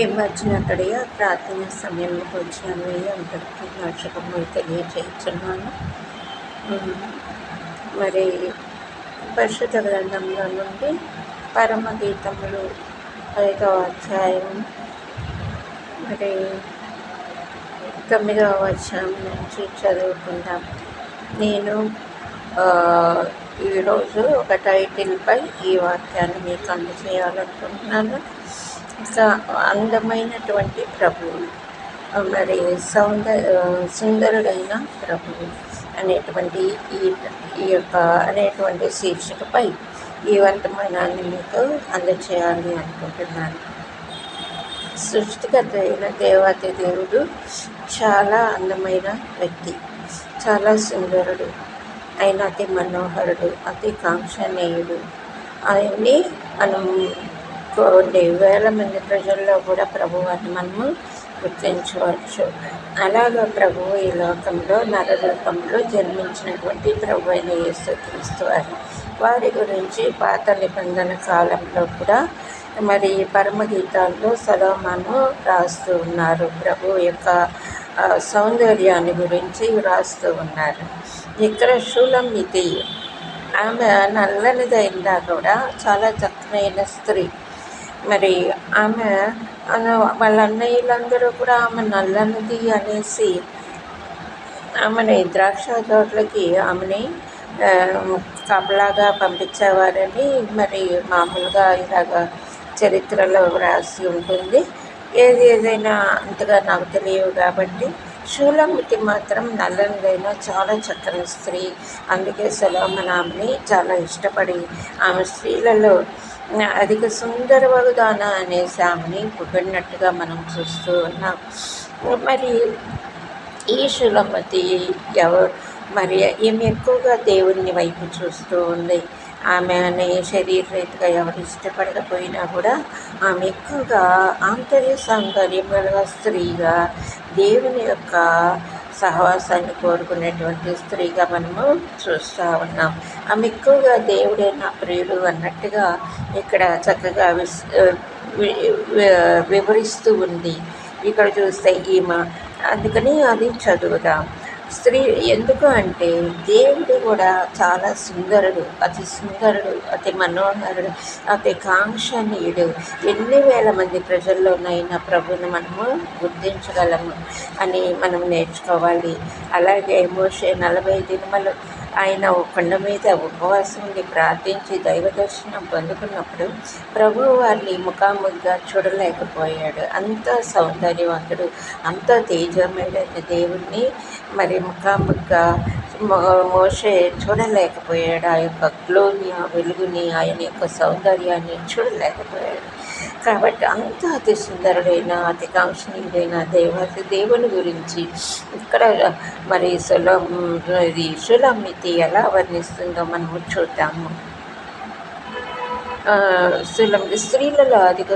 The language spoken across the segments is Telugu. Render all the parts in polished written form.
మేము వచ్చినక్కడిగా ప్రార్థన సమయంలోకి వచ్చినవి అందరికీ నా శుభములు తెలియజేస్తున్నాను. మరి పరిశుద్ధ గ్రంథంలో నుండి పరమగీతములు 5వ అధ్యాయం మరి 9వ వచనం నుంచి చదువుకుందాం. నేను ఈరోజు ఒక టైటిల్పై ఈ వాక్యాన్ని మీకు అందజేయాలనుకుంటున్నాను. అందమైనటువంటి ప్రభువు, మరి సుందరుడైన ప్రభువు అనేటువంటి అనేటువంటి శీర్షికపై ఈ వర్తమానాన్ని మీకు అందజేయాలి అనుకుంటున్నాను. సృష్టికర్త అయిన దేవాతి దేవుడు చాలా అందమైన వ్యక్తి, చాలా సుందరుడు, ఆయన అతి మనోహరుడు, అతి కాంక్షణీయుడు. ఆయన్ని మనం కొన్ని వేల మంది ప్రజల్లో కూడా ప్రభువాన్ని మనము గుర్తించవచ్చు. అలాగా ప్రభువు ఈ లోకంలో నరరూపంలో జన్మించినటువంటి ప్రభు అయిన యేసుక్రీస్తు వారి గురించి పాత నిబంధన కాలంలో కూడా మరి పరమగీతాల్లో సొలొమోను రాస్తూ ఉన్నారు. ప్రభు యొక్క సౌందర్యాన్ని గురించి రాస్తూ ఉన్నారు. ఇక్కడ షూలమ్మితి, ఆమె నల్లనిదైనా కూడా చాలా చక్కనైన స్త్రీ. మరి ఆమె వాళ్ళ అన్నయ్యలందరూ కూడా ఆమె నల్లనిది అనేసి ఆమెని ద్రాక్ష తోటలకి ఆమెని కాపలాగా పంపించేవారని మరి మామూలుగా ఇలాగా చరిత్రలో రాసి ఉంటుంది. ఏదైనా అంతగా నాకు తెలియవు కాబట్టి షూలమ్మితి మాత్రం నల్లనిదైన చాలా చక్కని స్త్రీ. అందుకే సొలొమోను ఆమెని చాలా ఇష్టపడి ఆమె స్త్రీలలో అధిక సుందరవగుదాన అనేసి ఆమెని పొగిడినట్టుగా మనం చూస్తూ ఉన్నాం. మరి ఈ షూలమ్మితి మరి ఈమె ఎక్కువగా దేవుని వైపు చూస్తూ ఉంది. ఆమె అనే శరీరరీతిగా ఎవరు ఇష్టపడకపోయినా కూడా ఆమె ఎక్కువగా ఆంతర్య సౌందర్యం గల స్త్రీగా దేవుని యొక్క సహవాసాన్ని కోరుకునేటువంటి స్త్రీగా మనము చూస్తూ ఉన్నాం. ఆమె ఎక్కువగా దేవుడే నా ప్రియుడు అన్నట్టుగా ఇక్కడ చక్కగా వివరిస్తూ ఉంది. ఇక్కడ చూస్తే ఈమె, అందుకని అది చదువుదాం. స్త్రీ ఎందుకు అంటే దేవుడు కూడా చాలా సుందరుడు, అతి సుందరుడు, అతి మనోహరుడు, అతి కాంక్షణీయుడు. ఎన్ని వేల మంది ప్రజల్లోనైనా ప్రభువును మనము గుర్తించగలము అని మనం నేర్చుకోవాలి. అలాగే మోషే 40 దినములు ఆయన కొండ మీద ఉపవాసం ఉండి ప్రార్థించి దైవ దర్శనం పొందుకున్నప్పుడు ప్రభువు వారిని ముఖాముఖిగా చూడలేకపోయాడు. అంత సౌందర్యవంతుడు, అంత తేజమయుడైన దేవుణ్ణి మరి ముఖాముఖిగా మోషే చూడలేకపోయాడు. ఆ యొక్క గ్లోని, ఆ వెలుగుని, ఆయన యొక్క సౌందర్యాన్ని చూడలేకపోయాడు. కాబట్టి అంత అతి సుందరుడైన, అతి కాంక్షణీయుడైన దేవుని గురించి ఇక్కడ మరి షూలమ్మితి ఎలా వర్ణిస్తుందో మనము చూద్దాము. స్త్రీలలో అధిక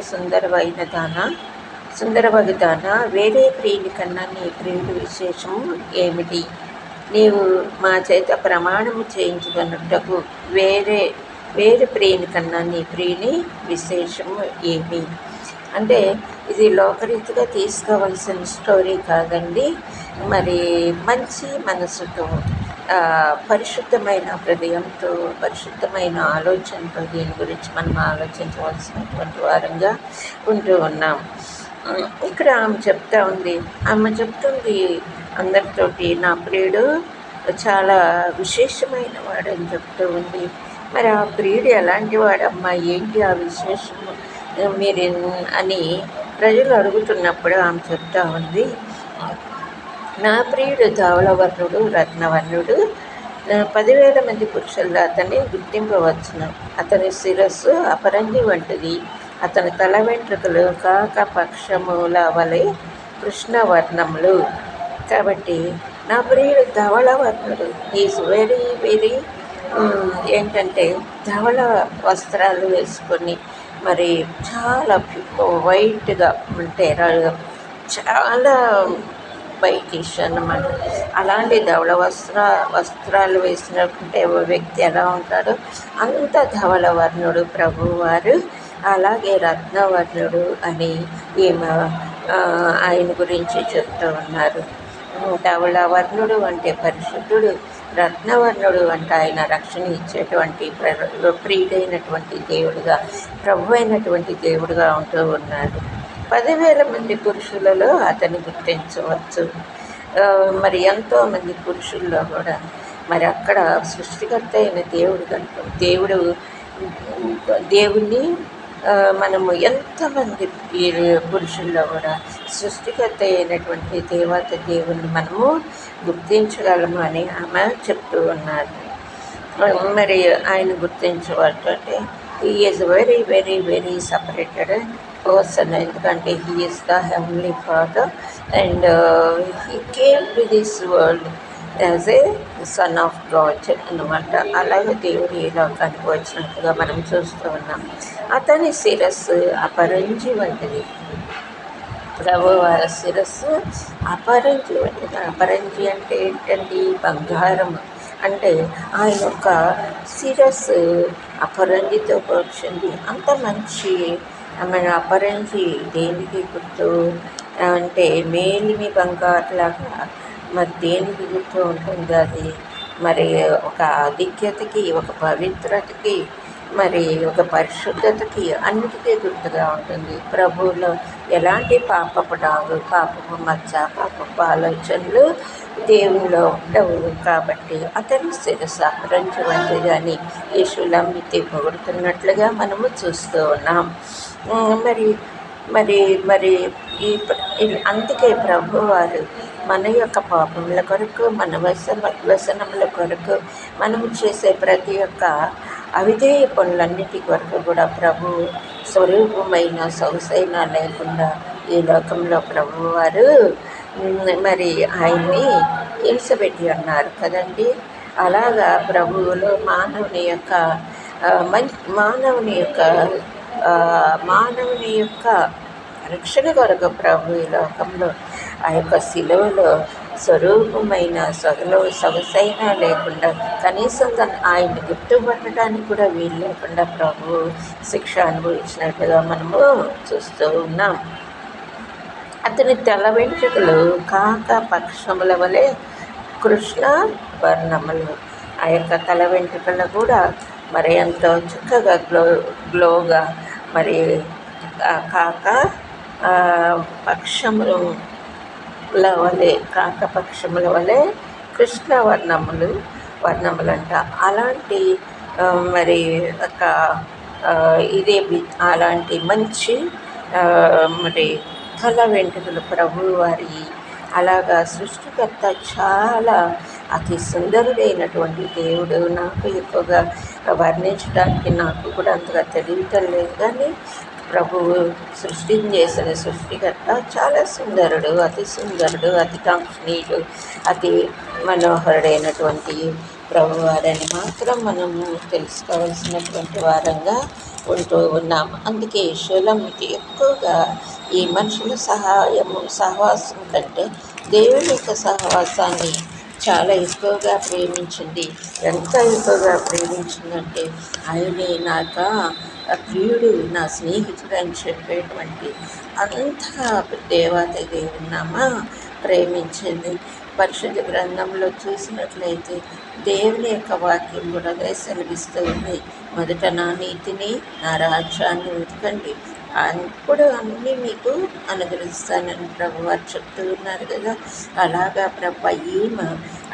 సుందరవగుదాన, వేరే ప్రియుని కన్నా నీ ప్రియుడు విశేషము ఏమిటి? నీవు మా చేత ప్రమాణము చేయించుకున్నట్టుకు వేరే ప్రియుని కన్నా నీ ప్రియుని విశేషము ఏమి? అంటే ఇది లోకరీతిగా తీసుకోవాల్సిన స్టోరీ కాదండి. మరి మంచి మనసుతో, పరిశుద్ధమైన హృదయంతో, పరిశుద్ధమైన ఆలోచనతో దీని గురించి మనం ఆలోచించవలసినటువంటి వారంగా ఉంటూ ఉన్నాం. ఇక్కడ ఆమె చెప్తుంది అందరితోటి, నా ప్రియుడు చాలా విశేషమైన వాడని చెప్తూ ఉంది. మరి ఆ ప్రియుడు ఎలాంటి వాడమ్మా, ఏంటి ఆ విశేషము మీరు అని ప్రజలు అడుగుతున్నప్పుడు ఆమె చెప్తా ఉంది, నా ప్రియుడు ధవళవర్ణుడు, రత్నవర్ణుడు, 10,000 మంది పురుషుల్లో అతన్ని గుర్తింపవచ్చును. అతని శిరస్సు అపరంజి వంటిది, అతని తల వెంట్రుకలు కాకపక్షముల వలె కృష్ణవర్ణములు. కాబట్టి నా ప్రియుడు ధవళవర్ణుడు, ఈజ్ వెరీ వెరీ ఏంటంటే ధవళ వస్త్రాలు వేసుకొని మరి చాలా వైట్గా అంటే చాలా వైటిష్ అన్నమాట. అలాంటి ధవళ వస్త్రాలు వేసినటువంటి వ్యక్తి ఎలా ఉంటాడో అంత ధవళ వర్ణుడు ప్రభువారు. అలాగే రత్నవర్ణుడు అని ఈమె ఆయన గురించి చెప్తూ ఉన్నారు. ధవళవర్ణుడు అంటే పరిశుద్ధుడు, రత్నవర్ణుడు అంటే ఆయన రక్షణ ఇచ్చేటువంటి ప్రియుడైనటువంటి దేవుడుగా, ప్రభు అయినటువంటి దేవుడుగా ఉంటూ ఉన్నాడు. 10,000 మంది పురుషులలో అతన్ని గుర్తించవచ్చు. మరి ఎంతోమంది పురుషుల్లో కూడా మరి అక్కడ సృష్టికర్త అయిన దేవుణ్ణి మనము ఎంతమంది పురుషుల్లో కూడా సృష్టికర్త అయినటువంటి దేవుణ్ణి మనము గుర్తించగలము అని ఆమె చెప్తూ ఉన్నారు. మరి ఆయన గుర్తించవచ్చు అంటే he is very very very separated person, ఎందుకంటే he is the heavenly father and he came to this world as a son of God అన్నమాట. అలాగే దేవుడు ఈ లోకానికి వచ్చినట్టుగా మనం చూస్తూ ఉన్నాం. అతని శిరస్సు అపరంజి వంటిది. ప్రభువారి శిరస్సు అపరంజి వంటిది. అపరంజి అంటే ఏంటండి? బంగారం. అంటే ఆయన యొక్క శిరస్సు అపరంజితో పోల్చింది. అంత మంచి ఆమె అపరంజి దేనికి గుర్తు అంటే మేలిమి బంగారులాగా మరి దేనికి గుర్తు ఉంటుంది అది? మరి ఒక ఆధిక్యతకి, ఒక పవిత్రతకి, మరి ఒక పరిశుద్ధతకి అన్నిటికీ గుర్తుగా ఉంటుంది. ప్రభువులో ఎలాంటి పాపపు డాగు, పాపపు మచ్చ, పాపపు ఆలోచనలు దేవునిలో ఉండవు. కాబట్టి అతని శిరస్సు అపరంజి వంటిది అని యేసులమ్మితి పొగుడుతున్నట్లుగా మనము చూస్తూ ఉన్నాం. మరి మరి మరి అందుకే ప్రభువారు మన యొక్క పాపముల కొరకు, మన వ్యసనముల కొరకు, మనము చేసే ప్రతి ఒక్క అవిధేయ పనులన్నిటి కొరకు కూడా ప్రభు స్వరూపమైన సొగసైన లేకుండా ఈ లోకంలో ప్రభువారు మరి ఆయన్ని హింసపెట్టి అన్నారు కదండి. అలాగా ప్రభువులో మానవుని యొక్క రక్షణ కొరకు ప్రభు ఈ లోకంలో ఆ యొక్క శిలువలో స్వరూపమైన సొగసైన లేకుండా, కనీసం ఆయన్ని గుర్తుపట్టడానికి కూడా వీలు లేకుండా ప్రభు శిక్ష అనుభవించినట్టుగా మనము చూస్తూ ఉన్నాం. అతని తల వెంట్రుకలు కాక పక్షముల వలె కృష్ణ వర్ణములు. ఆ యొక్క తల వెంట్రుకలు కూడా మరి ఎంతో చక్కగా గ్లోగా మరి కాక పక్షముల వలె కృష్ణ వర్ణములంట. అలాంటి మరి ఒక అలాంటి మంచి మరి తల వెంట్రుకలు ప్రభువారి. అలాగా సృష్టికర్త చాలా అతి సుందరుడైనటువంటి దేవుడు. నాకు ఎక్కువగా వర్ణించడానికి నాకు కూడా అంతగా తెలియటం లేదు, కానీ ప్రభువు చేసిన సృష్టికర్త చాలా సుందరుడు, అతి కాంక్షణీయుడు, అతి మనోహరుడైనటువంటి ప్రభువారని మాత్రం మనము తెలుసుకోవాల్సినటువంటి వారంగా ఉంటూ ఉన్నాం. అందుకే శూలమ్మికి ఎక్కువగా ఈ మనుషుల సహవాసం కంటే దేవుని యొక్క సహవాసాన్ని చాలా ఎక్కువగా ప్రేమించింది. ఎంత ఎక్కువగా ప్రేమించిందంటే ఆయనే నాకు ప్రియుడు, నా స్నేహితుడు అని చెప్పేటువంటి అంతగా దేవుని ప్రేమించింది. పరిశుద్ధ గ్రంథంలో చూసినట్లయితే దేవుని యొక్క వాక్యం కూడా సెలవిస్తూ ఉంది. మొదట నా నీతిని, నా రాజ్యాన్ని వెతకండి, అప్పుడు అన్నీ మీకు అనుగ్రహిస్తానని ప్రభువారు చెప్తూ ఉన్నారు కదా. అలాగా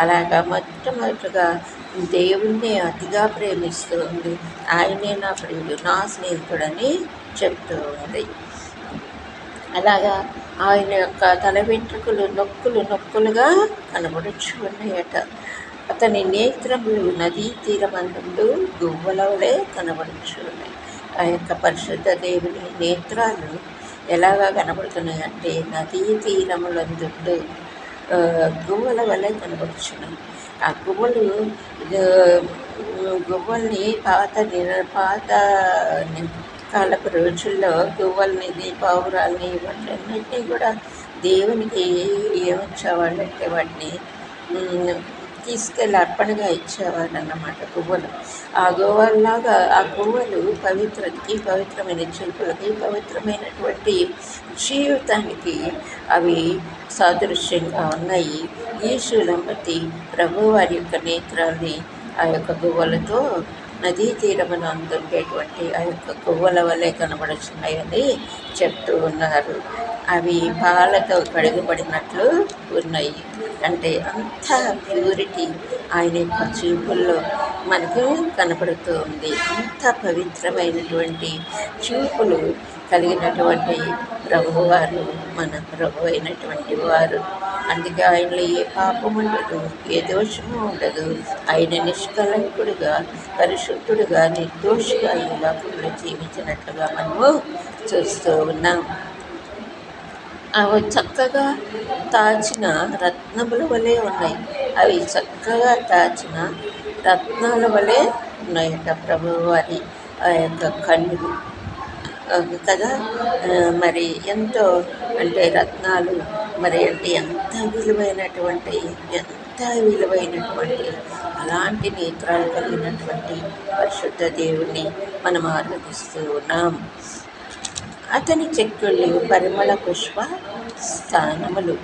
అలాగా మొట్టమొదటిగా దేవుణ్ణి అతిగా ప్రేమిస్తూ ఉంది. ఆయనే నా ప్రియుడు, నా స్నేహితుడని చెప్తూ ఉంది. అలాగా ఆయన యొక్క తల వెంట్రుకలు నొక్కులుగా కనబడుచు ఉన్నాయట. అతని నేత్రములు నదీ తీరమందు గువ్వల వలె కనబడుచు ఉన్నాయి. ఆ యొక్క పరిశుద్ధ దేవుని నేత్రాలు ఎలాగా కనబడుతున్నాయి అంటే నదీ తీరములందు గువ్వల వలె కనబడుచున్నాయి. ఆ గువ్వల్ని పాత కాలపు రోజుల్లో గువ్వల్ని, పావురాల్ని వాటన్నిటినీ కూడా దేవునికి ఏమిచ్చేవాళ్ళంటే వాటిని తీసుకెళ్ళి అర్పణగా ఇచ్చేవారన్నమాట గువ్వలు. ఆ గువ్వల్లాగా ఆ గువ్వలు పవిత్రతకి, పవిత్రమైన చూపులకి, పవిత్రమైనటువంటి జీవితానికి అవి సాదృశ్యంగా ఉన్నాయి. ఈ శూలంబతి ప్రభువారి యొక్క నేత్రాల్ని ఆ యొక్క గువ్వలతో నదీ తీరమున దొరికేటువంటి ఆ యొక్క గువ్వల వలె కనబడుతున్నాయని చెప్తూ ఉన్నారు. అవి పాలతో కడుగబడినట్లు ఉన్నాయి. అంటే అంత ప్యూరిటీ ఆయన యొక్క చూపుల్లో మనకు కనపడుతూ ఉంది. అంత పవిత్రమైనటువంటి చూపులు కలిగినటువంటి ప్రభువారు మన ప్రభు అయినటువంటి వారు. అందుకే ఆయనలో ఏ పాపం ఉండదు, ఏ దోషము ఉండదు. ఆయన నిష్కలంకుడుగా, పరిశుద్ధుడుగా, నిర్దోషిగా ఈ లోకంలో జీవించినట్లుగా మనము చూస్తూ ఉన్నాం. అవి చక్కగా తాచిన రత్నముల వలె ఉన్నాయి. అవి చక్కగా తాచిన రత్నాల వలె ఉన్నాయట ప్రభువారి ఆ యొక్క కన్నులు కదా. మరి ఎంతో అంటే రత్నాలు మరి అంటే ఎంత విలువైనటువంటి అలాంటి నేత్రాలు కలిగినటువంటి పరిశుద్ధ దేవుణ్ణి మనం ఆరాధిస్తూ ఉన్నాం. అతని చెక్కుళ్ళు పరిమళ పుష్ప స్థానములు,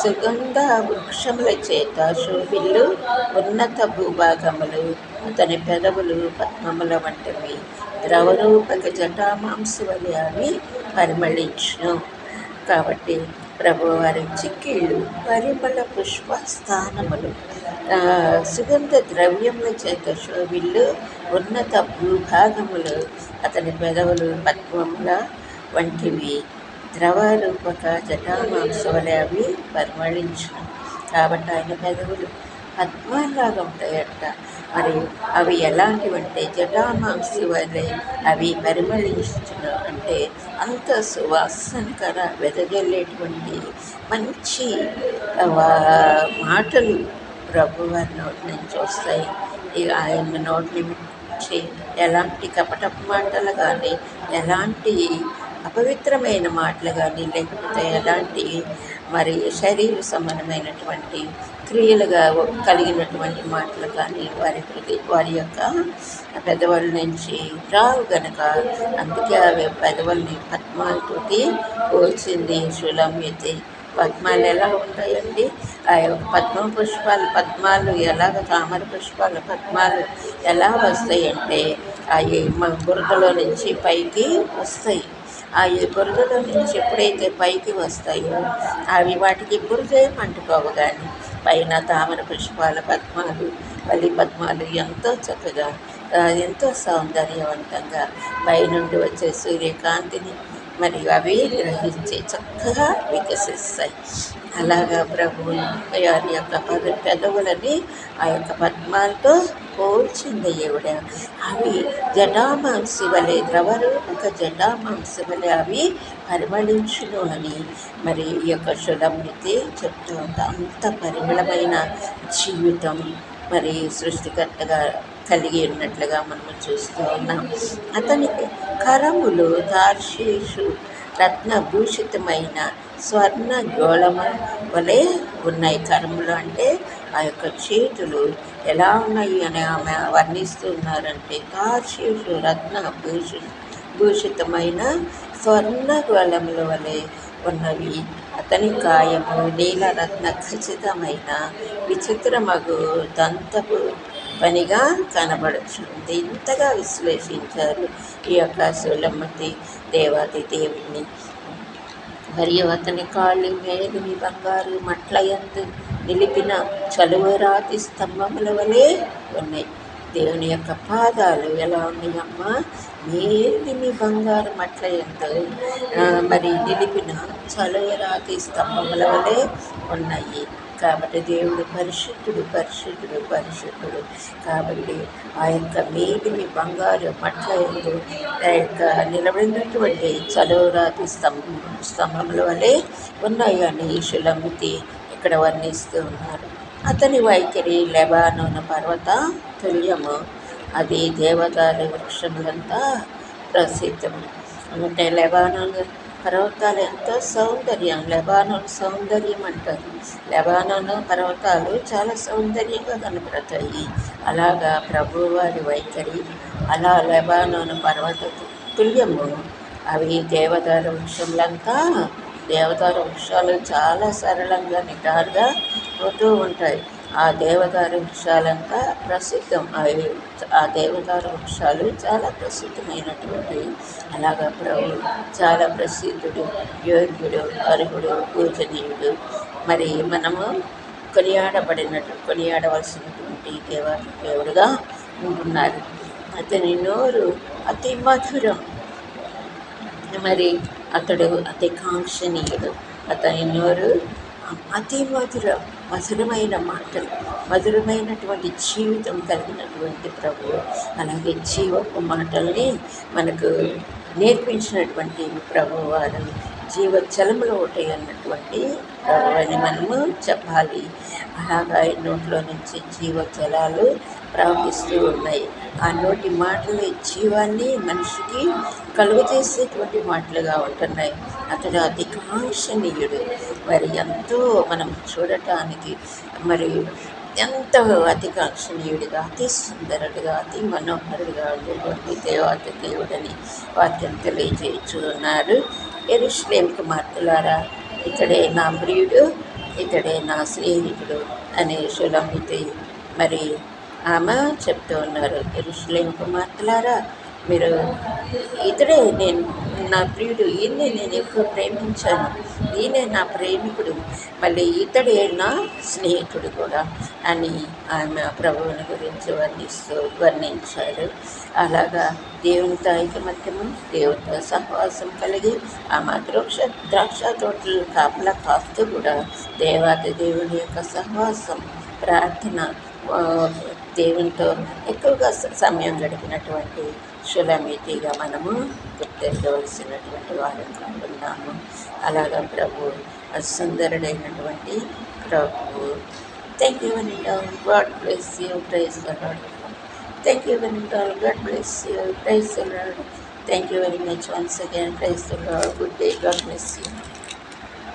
సుగంధ వృక్షముల చేత శోభిల్లు ఉన్నత భూభాగములు. అతని పెదవులు పద్మముల వంటివి, ద్రవరూపక జటామాంసు వలె అవి పరిమళించును. కాబట్టి ప్రభువారి చిక్కిళ్ళు పరిమళ పుష్ప స్థానములు, సుగంధ ద్రవ్యముల చేత శోభిల్లు ఉన్నత భూభాగములు. అతని పెదవులు పద్మముల వంటివి, ద్రవరూపక జటామాంసు వలె అవి పరిమళించును. కాబట్టి ఆయన పెదవులు పద్మాల్లాగా ఉంటాయంట. మరి అవి ఎలాంటివంటే జటామాంసు వలె అవి పరిమళించును. అంటే అంత సువాసనకర వెదజల్లేటువంటి మంచి మాటలు ప్రభువారి నోటి నుంచి వస్తాయి. ఆయన నోటి నుంచి ఎలాంటి కపటపు మాటలు కానీ, ఎలాంటి అపవిత్రమైన మాటలు కానీ, లేకపోతే ఎలాంటి మరి శరీర సంబంధమైనటువంటి క్రియలుగా కలిగినటువంటి మాటలు కానీ వారి యొక్క పెదవుల నుంచి రావు గనక, అందుకే అవి పెదవుల్ని పద్మాలతోటి పోల్చింది శూలమ్యతి. పద్మాలు ఎలా ఉంటాయండి? ఆ యొక్క పద్మాలు ఎలాగ తామర పుష్పాలు పద్మాలు ఎలా వస్తాయంటే అవి మన బురదలో నుంచి పైకి వస్తాయి. ఆ బురదలో నుంచి ఎప్పుడైతే పైకి వస్తాయో అవి వాటికి బురద అంటుకోవు. కానీ పైన తామర పుష్పాల పద్మాలు, వల్లి పద్మాలు ఎంతో చక్కగా, ఎంతో సౌందర్యవంతంగా పైనుండి వచ్చే సూర్యకాంతిని మరి అవి గ్రహించి చక్కగా వికసిస్తాయి. అలాగా ప్రభువు వారి యొక్క పెదవులని ఆ యొక్క పద్మాలతో పోల్చింది ఈవిడ. అవి జటామాంసి వలె, ద్రవరూపక జటామాంసి వలె అవి పరిమళించును అని మరి ఈ యొక్క శూలమ్యతి చెప్తూ ఉంటా. అంత పరిమళమైన జీవితం మరి సృష్టికర్తగా కలిగి ఉన్నట్లుగా మనం చూస్తూ ఉన్నాం. అతనికి కరములు తార్షీషు రత్నభూషితమైన స్వర్ణ గోళము వలె ఉన్నాయి. కరములు అంటే ఆ యొక్క చేతులు ఎలా ఉన్నాయి అని ఆమె వర్ణిస్తూ ఉన్నారంటే, తార్షీషు భూషితమైన స్వర్ణ గోళముల వలె ఉన్నవి. అతని కాయము నీలరత్న ఖచ్చితమైన విచిత్రమగు దంతపు పనిగా కనబడుతుంది. ఇంతగా విశ్లేషించారు ఈ యొక్క శూలమ్యతి దేవాది దేవుడిని. మరియు అతని కాళ్ళు మేలిమి బంగారు మట్లయందు నిలిపిన చలువరాతి స్తంభముల వలె ఉన్నాయి. దేవుని యొక్క పాదాలు ఎలా ఉన్నాయమ్మా? మేలిమి బంగారు మట్లయందు మరి నిలిపిన చలువరాతి స్తంభముల వలె ఉన్నాయి. కాబట్టి దేవుడు పరిశుద్ధుడు, పరిశుద్ధుడు, పరిశుద్ధుడు. కాబట్టి ఆ యొక్క మేలిమి బంగారు మట్లయందు ఆ యొక్క నిలబడినటువంటి చలువరాతి స్తంభముల వలె ఉన్నాయి అని శూలమ్యతి ఇక్కడ వర్ణిస్తూ ఉన్నారు. అతని వైఖరి లెబానోను పర్వత తుల్యము, అది దేవదారు వృక్షములంతా ప్రసిద్ధము. అంటే లెబానోను పర్వతాలు ఎంతో సౌందర్యం, లెబానోన్ సౌందర్యం అంటారు. లెబానోన్ పర్వతాలు చాలా సౌందర్యంగా కనపడతాయి. అలాగా ప్రభువారి వైఖరి అలా లెబానోన్ పర్వత తుల్యము. అవి దేవదారు వృక్షములంతా దేవదారు వృక్షాలు చాలా సరళంగా నిటారుగా పోతూ ఉంటాయి. ఆ దేవదారు వృక్షాలంతా ప్రసిద్ధం. అవి ఆ దేవదారు వృక్షాలు చాలా ప్రసిద్ధమైనటువంటి అలాగా ప్రభు చాలా ప్రసిద్ధుడు, యోగ్యుడు, అర్హుడు, పూజనీయుడు. మరి మనము కొనియాడవలసినటువంటి దేవుడుగా ఉంటున్నారు. అతని నోరు అతి మధురం. మరి అతడు అతి కాంక్షణీయుడు. అతని నోరు అతి మధురమైన మాటలు, మధురమైనటువంటి జీవితం కలిగినటువంటి ప్రభువు. అలాగే జీవపు మాటల్ని మనకు నేర్పించినటువంటి ప్రభు వారు జీవజలములో ఒకటి అన్నటువంటి ప్రభు అని మనము చెప్పాలి. అలాగా ఆయన నోట్లో నుంచి జీవజలాలు ప్రవహిస్తూ ఉన్నాయి. ఆ నోటి మాటలు జీవాన్ని మనిషికి కలుగజేసేటువంటి మాటలుగా ఉంటున్నాయి. అతడు అతి కాంక్షణీయుడు. మరి ఎంతో మనం చూడటానికి మరి ఎంతో అతి కాంక్షణీయుడిగా, అతి సుందరుడిగా, అతి మనోహరుడిగా ఉండేటువంటి దేవాతి దేవుడని వాక్యం తెలియజేయచ్చు ఉన్నారు. యెరూషలేము కుమార్తెలారా, ఇతడే నా ప్రియుడు, ఇతడే నా స్నేహితుడు అనే షూలమ్మితి మరి ఆమె చెప్తూ ఉన్నారు. యెరూషలేము కుమార్తెలారా, మీరు ఇతడే నా ప్రియుడు, ఈయనే నేను ఎక్కువ ప్రేమించాను, ఈయనే నా ప్రేమికుడు, మళ్ళీ ఇతడే నా స్నేహితుడు కూడా అని ఆమె ప్రభువుని గురించి వర్ణించారు. అలాగా దేవునితో ఐకమత్యము, దేవునితో సహవాసం కలిగి ఆమె ద్రాక్ష తోటలు కాపలా కాస్తూ కూడా దేవాది దేవుని యొక్క సహవాసం, ప్రార్థన, దేవునితో ఎక్కువగా సమయం గడిపినటువంటి షూలమ్మితిగా మనము గుర్తించవలసినటువంటి వారంగా ఉన్నాము. అలాగా ప్రభు సుందరుడైనటువంటి ప్రభు. Thank you very much. God bless you. Praise the Lord. Thank you very much. God bless you. Praise the Lord. Thank you very much once again. Praise the Lord. Good day. God bless you.